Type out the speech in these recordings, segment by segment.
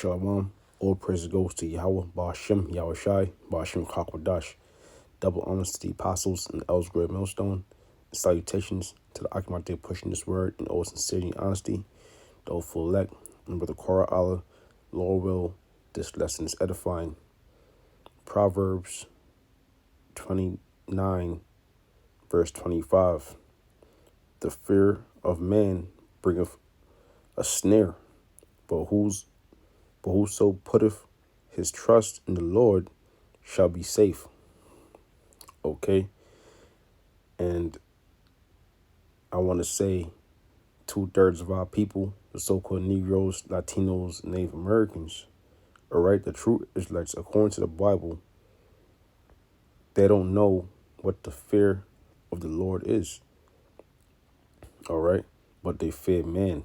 Shalom. All praise goes to Yahweh, Ba'ashem, Yahweh Shai, Ba'ashem Kakwadash. Double honors to the apostles and the elders of Great Millstone. And salutations to the Akhmate pushing this word in all sincerity and honesty. The old full elect and Brother Korah Allah. Lord will, this lesson is edifying. Proverbs 29, verse 25. The fear of man bringeth a snare, but whoso putteth his trust in the Lord shall be safe. Okay? And I want to say 2/3 of our people, the so-called Negroes, Latinos, Native Americans, all right, the true Israelites, according to the Bible, they don't know what the fear of the Lord is. All right? But they fear man.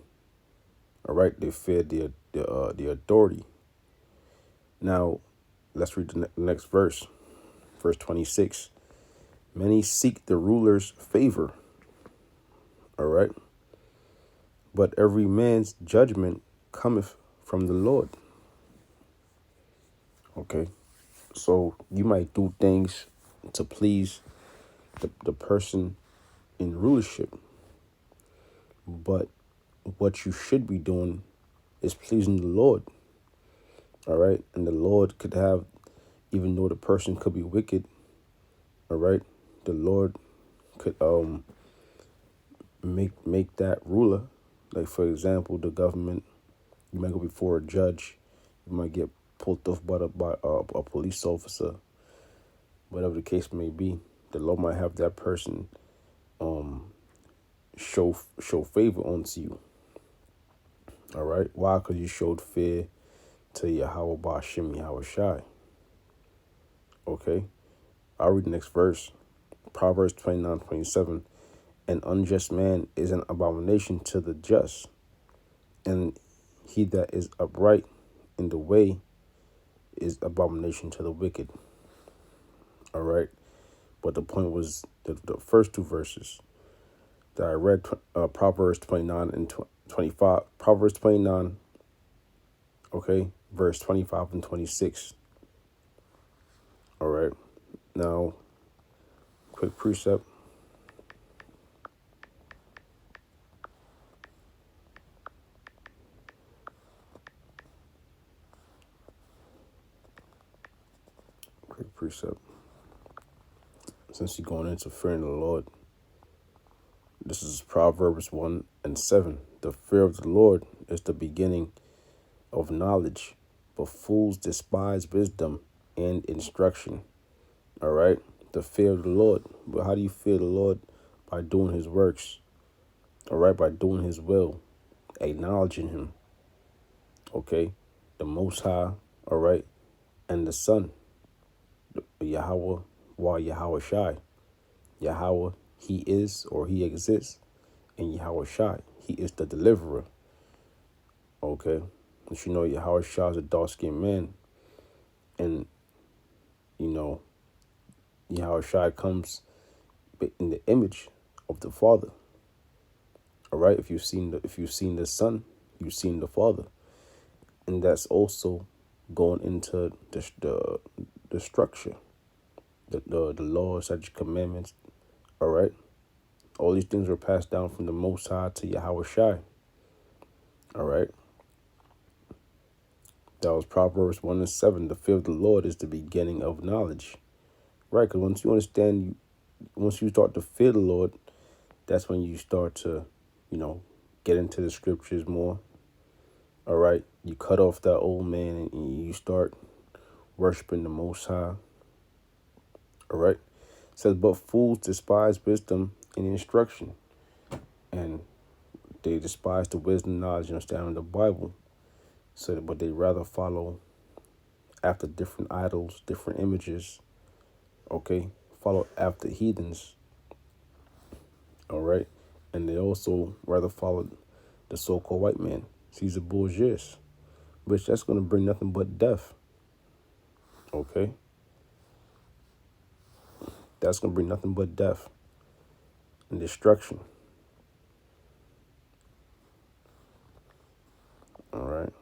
All right? They fear the authority. Now, let's read the next verse. Verse 26. Many seek the ruler's favor. All right? But every man's judgment cometh from the Lord. Okay? So you might do things to please the person in rulership. But what you should be doing is pleasing the Lord. All right? And the Lord could have, even though the person could be wicked, all right, the Lord could make that ruler. Like, for example, the government, you might go before a judge, you might get pulled off by a police officer, whatever the case may be. The Lord might have that person show favor onto you. All right? Why? Because you showed fear to Yahweh Ba'ashem Yahweh Shai. Okay? I'll read the next verse. Proverbs 29:27. An unjust man is an abomination to the just, and he that is upright in the way is abomination to the wicked. All right? But the point was the first two verses that I read, Proverbs 29 and 25. Proverbs 29, okay, verse 25 and 26. All right. Now, quick precept. Quick precept. Since you're going into fearing the Lord, this is Proverbs 1 and 7. The fear of the Lord is the beginning of knowledge, but fools despise wisdom and instruction. All right? The fear of the Lord. But how do you fear the Lord? By doing his works. All right? By doing his will. Acknowledging him. Okay? The Most High. All right? And the Son. Yahweh, Yahweh Shai. Yahweh, he is or he exists. And Yahweh Shai, he is the deliverer. Okay? But you know, Yahweh Shai is a dark-skinned man. And, you know, Yahweh Shai comes in the image of the Father. All right? If you've seen the Son, you've seen the Father. And that's also going into the structure. The laws, such commandments. All right? All these things were passed down from the Most High to Yahweh Shai. All right? That was Proverbs 1 and 7. The fear of the Lord is the beginning of knowledge. Right? Because once you start to fear the Lord, that's when you start to, get into the scriptures more. All right? You cut off that old man and you start worshiping the Most High. All right? It says, but fools despise wisdom and instruction. And they despise the wisdom, knowledge, and understanding of the Bible. But they rather follow after different idols, different images. Okay? Follow after heathens. All right? And they also rather follow the so-called white man, Caesar Borgias, which that's going to bring nothing but death. Okay? That's going to bring nothing but death and destruction. All right?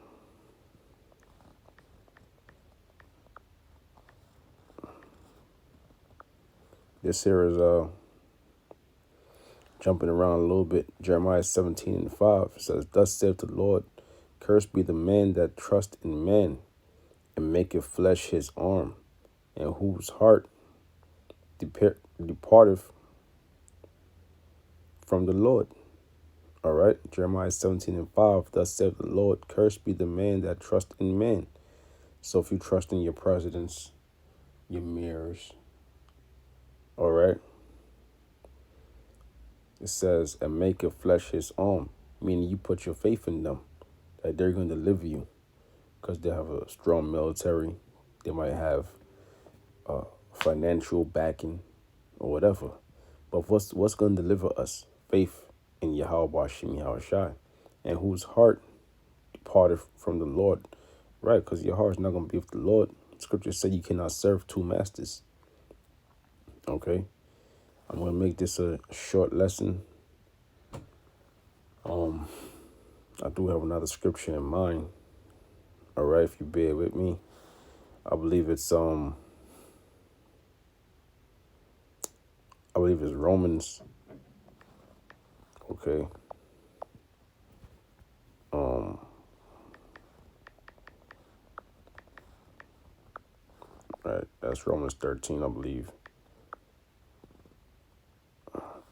This here is jumping around a little bit. Jeremiah 17:5 says, "Thus saith the Lord, cursed be the man that trust in man, and maketh flesh his arm, and whose heart departeth from the Lord." All right, Jeremiah 17:5. Thus saith the Lord, cursed be the man that trust in man. So if you trust in your presidents, your mayors, all right, it says, and make your flesh his arm, meaning you put your faith in them, that they're going to deliver you because they have a strong military. They might have financial backing or whatever. But what's going to deliver us? Faith in Yahweh Bashim Yahushai, and whose heart departed from the Lord, right? Because your heart's not going to be with the Lord. Scripture said you cannot serve two masters. Okay, I'm going to make this a short lesson. I do have another scripture in mind. All right, if you bear with me, I believe it's Romans. Okay. Right, that's Romans 13, I believe.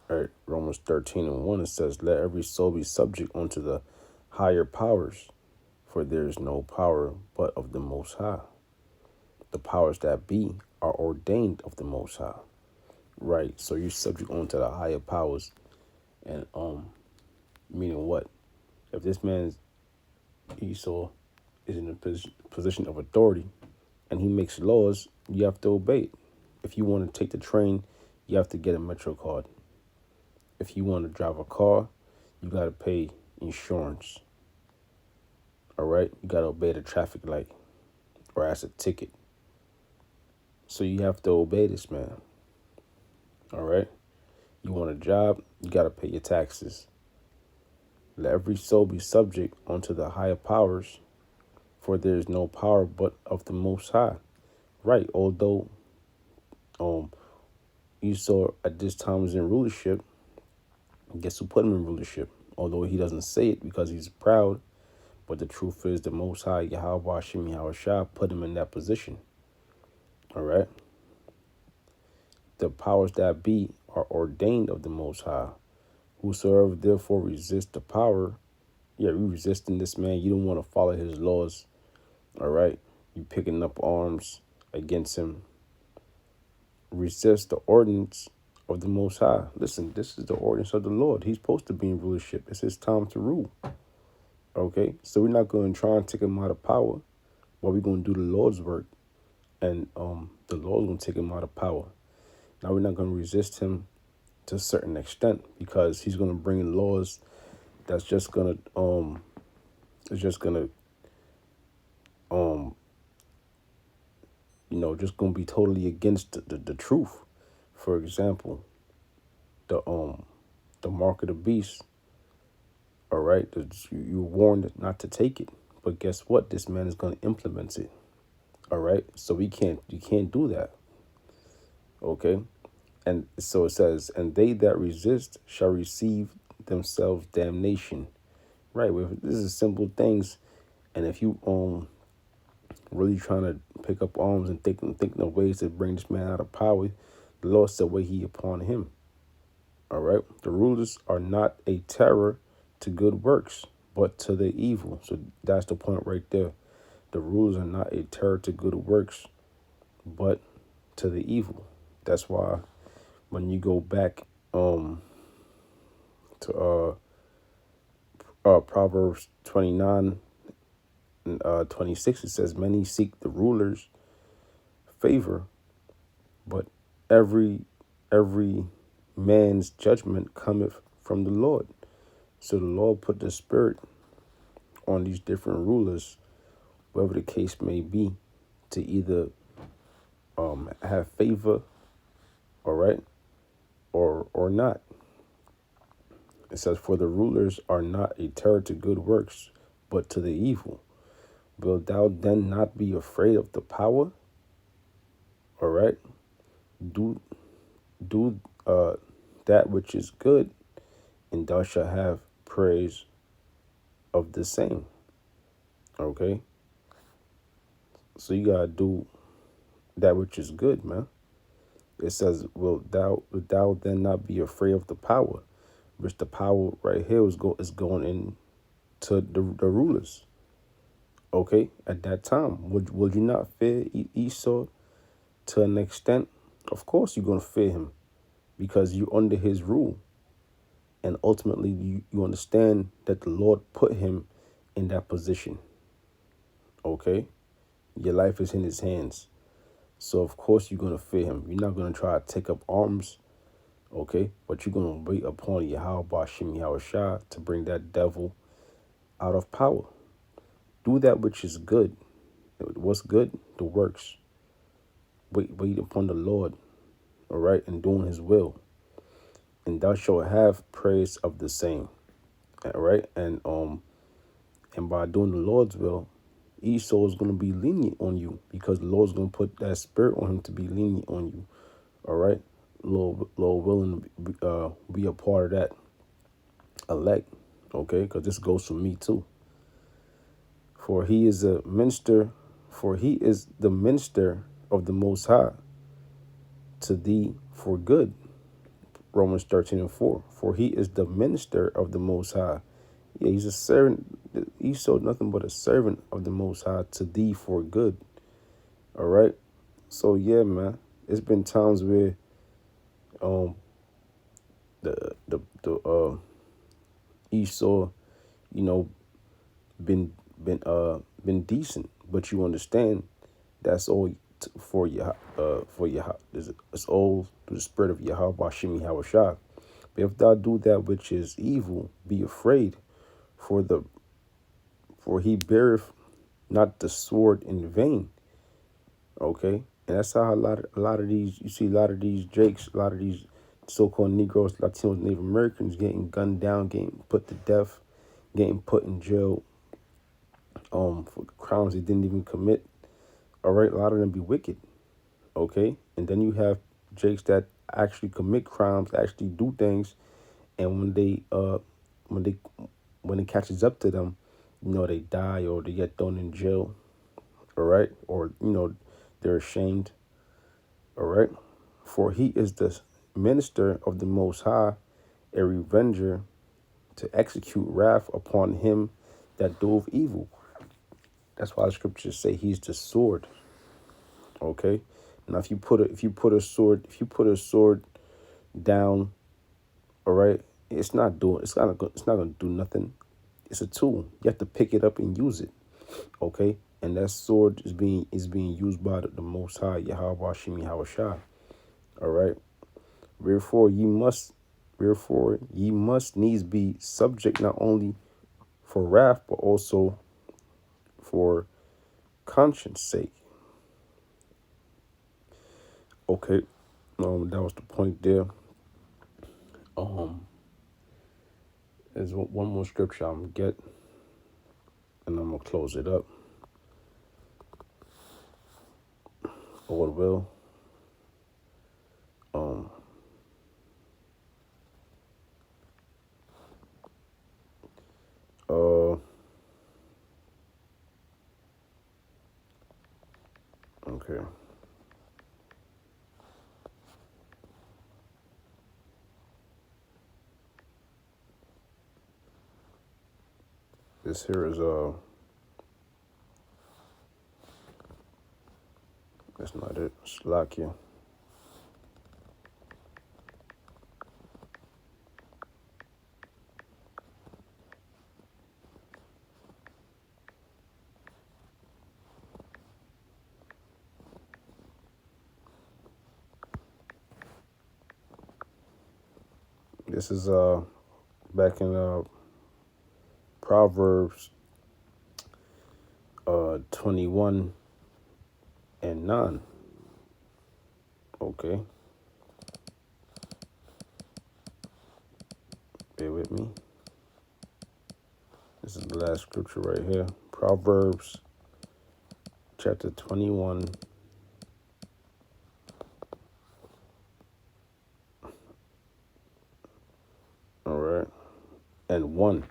Right, Romans 13:1, it says, "Let every soul be subject unto the higher powers, for there is no power but of the Most High. The powers that be are ordained of the Most High." Right, so you're subject unto the higher powers, and meaning what? If this man Esau is in a position of authority, and he makes laws, you have to obey it. If you want to take the train, you have to get a Metro card. If you want to drive a car, you got to pay insurance. All right? You got to obey the traffic light, or ask a ticket. So you have to obey this man. All right? You want a job, you got to pay your taxes. Let every soul be subject unto the higher powers, for there is no power but of the Most High. Right, although Esau at this time was in rulership, guess who put him in rulership? Although he doesn't say it because he's proud, but the truth is the Most High, Yahweh Hashem Yahushua, put him in that position. All right? The powers that be are ordained of the Most High. Whosoever therefore resists the power, you're resisting this man. You don't want to follow his laws. All right? You picking up arms against him. Resist the ordinance of the Most High. Listen, this is the ordinance of the Lord. He's supposed to be in rulership. It's his time to rule. Okay? So we're not going to try and take him out of power, but we're going to do the Lord's work. And the Lord's going to take him out of power. Now, we're not going to resist him to a certain extent, because he's going to bring in laws that's just going to just going to be totally against the truth. For example, the mark of the beast. All right, you're warned not to take it, but guess what? This man is going to implement it. All right, so you can't do that. Okay, and so it says, "And they that resist shall receive themselves damnation." Right, this is simple things, and if you really trying to pick up arms and thinking of ways to bring this man out of power, the Lord said, "Weigh he upon him." All right, the rulers are not a terror to good works, but to the evil. So that's the point right there. The rulers are not a terror to good works, but to the evil. That's why when you go back to Proverbs 29 and 26, it says, "Many seek the ruler's favor, but every man's judgment cometh from the Lord." So the Lord put the spirit on these different rulers, whatever the case may be, to either have favor, all right, or not. It says, "For the rulers are not a terror to good works, but to the evil. Wilt thou then not be afraid of the power?" All right. Do Do that which is good, and thou shalt have praise of the same. Okay? So you gotta do that which is good, man. It says, will thou then not be afraid of the power? Which the power right here is going in to the rulers. Okay? At that time. Would you not fear Esau to an extent? Of course you're gonna fear him because you're under his rule. And ultimately you understand that the Lord put him in that position. Okay? Your life is in his hands. So of course you're gonna fear him. You're not gonna try to take up arms, okay? But you're gonna wait upon Yahweh Bashim Yahushua to bring that devil out of power. Do that which is good. What's good? The works. Wait upon the Lord, all right, and doing his will. And thou shalt have praise of the same. All right. And by doing the Lord's will, Esau is going to be lenient on you because the Lord's going to put that spirit on him to be lenient on you. All right. Lord willing to be a part of that elect. Okay. Because this goes for me too. For he is the minister of the Most High to thee for good. Romans 13:4. For he is the minister of the Most High. Yeah, he's a servant. Esau, nothing but a servant of the Most High to thee for good. All right. So yeah, man, it's been times where the Esau, you know, been decent, but you understand that's all for your it's all through the spirit of Yahweh Shimi Hawashah. But if thou do that which is evil, be afraid, for he beareth not the sword in vain. Okay, and that's how a lot of these you see a lot of these Jakes, a lot of these so-called Negroes, Latinos, Native Americans getting gunned down, getting put to death, getting put in jail for crimes they didn't even commit. All right, a lot of them be wicked. Okay, and then you have Jakes that actually commit crimes, actually do things, and when they when it catches up to them, they die or they get thrown in jail. All right, or they're ashamed. All right, for he is the minister of the Most High, a revenger to execute wrath upon him that doeth evil. That's why the scriptures say he's the sword. Okay, now if you put a sword down, all right, it's not gonna do nothing. It's a tool. You have to pick it up and use it. Okay, and that sword is being used by the Most High Yahweh Shimi Hawashah. All right. Wherefore ye must needs be subject not only for wrath but also for conscience sake. Okay, that was the point there. There's one more scripture I'm gonna get, and I'm gonna close it up. Lord will. Okay. This here is that's not it. Slakia. This is back in Proverbs 21 and 9. Okay. Bear with me. This is the last scripture right here. Proverbs chapter 21 and 1.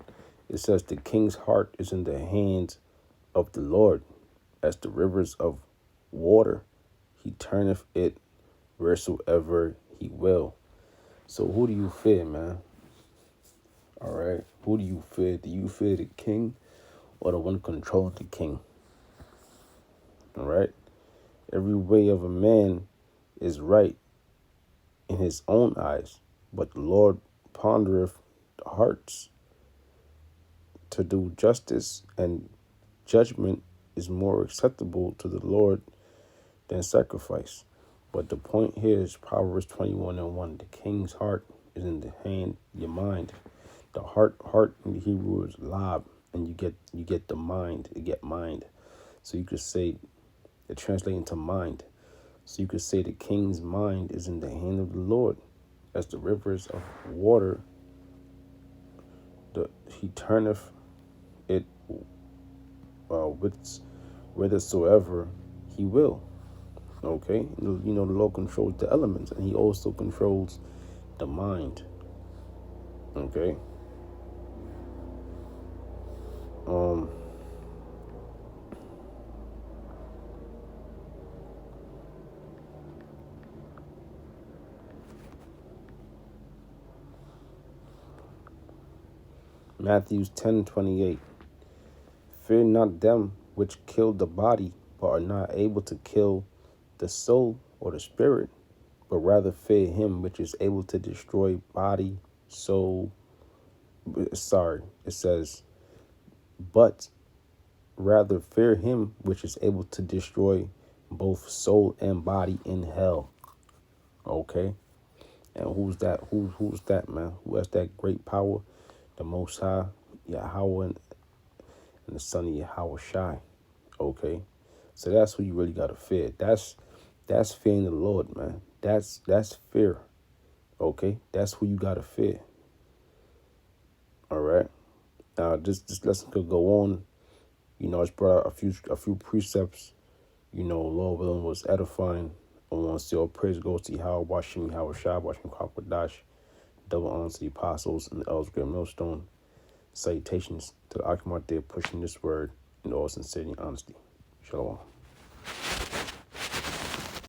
It says, the king's heart is in the hands of the Lord, as the rivers of water. He turneth it wheresoever he will. So who do you fear, man? All right. Who do you fear? Do you fear the king or the one controlling the king? All right. Every way of a man is right in his own eyes, but the Lord pondereth the hearts. To do justice and judgment is more acceptable to the Lord than sacrifice. But the point here is Proverbs 21:1. The king's heart is in the hand, your mind. The heart in the Hebrew is lab, and you get the mind. You get mind. So you could say it translates into mind. So you could say the king's mind is in the hand of the Lord, as the rivers of water. He turneth it whithersoever he will. Okay, the Lord controls the elements, and he also controls the mind. Okay. Matthew 10:28. Fear not them which kill the body, but are not able to kill the soul or the spirit, but rather fear him which is able to destroy body, soul. Sorry, it says, but rather fear him which is able to destroy both soul and body in hell. Okay. And who's that? Who's that, man? Who has that great power? The Most High, Yahweh, and the Son of Yahweh Shai. Okay. So that's who you really gotta fear. That's fearing the Lord, man. That's fear. Okay. That's who you gotta fear. All right. Now this lesson could go on. It's brought out a few precepts. Lord willing, was edifying. I want to say all praise goes to Yahweh, Washing Yahweh Shai, Washing Kwakwaдаsh. Double honor to the apostles and the elders of Great Millstone. Salutations to the Achamat there pushing this word in all sincerity and honesty. Shalom.